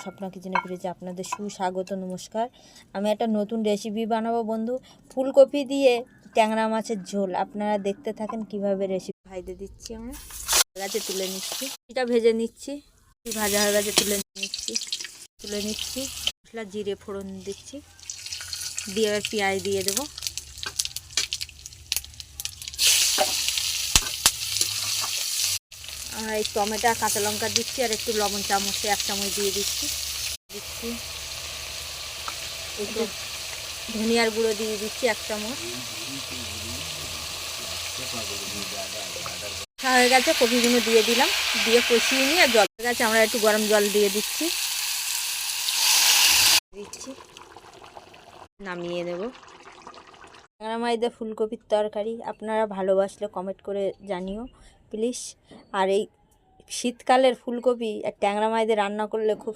স্বপ্ন কিচেনে ফিরেছে আপনাদের সুস্বাগত, নমস্কার। আমি একটা নতুন রেসিপি বানাবো বন্ধু, ফুলকপি দিয়ে ট্যাংরা মাছের ঝোল। আপনারা দেখতে থাকেন কিভাবে রেসিপি ভাইতে দিচ্ছি। আমরা গাছে তুলে নিচ্ছি, এটা ভেজে নিচ্ছি, ভাজা হয়ে গেছে তুলে নিচ্ছি মশলা জিরে ফোড়ন দিচ্ছি, দিয়ে এবার পেঁয়াজ দিয়ে দেবো। আর এই টমেটো কাঁচা লঙ্কা দিচ্ছি, আর একটু লবণ চামচে 1 চামচ দিয়ে দিচ্ছি। একটু ধনিয়ার গুঁড়ো দিয়ে দিচ্ছি 1 চামচ। হয়ে গেছে, কপিগুলো দিয়ে দিলাম, দিয়ে কষিয়ে নিয়ে জল হয়ে গেছে, আমরা একটু গরম জল দিয়ে দিচ্ছি নামিয়ে দেব। ট্যাংরা মাছ ফুলকপির তরকারি আপনারা ভালোবাসলে কমেন্ট করে জানিও প্লিজ। আর এই শীতকালের ফুলকপি আর ট্যাংরা মাছ রান্না করলে খুব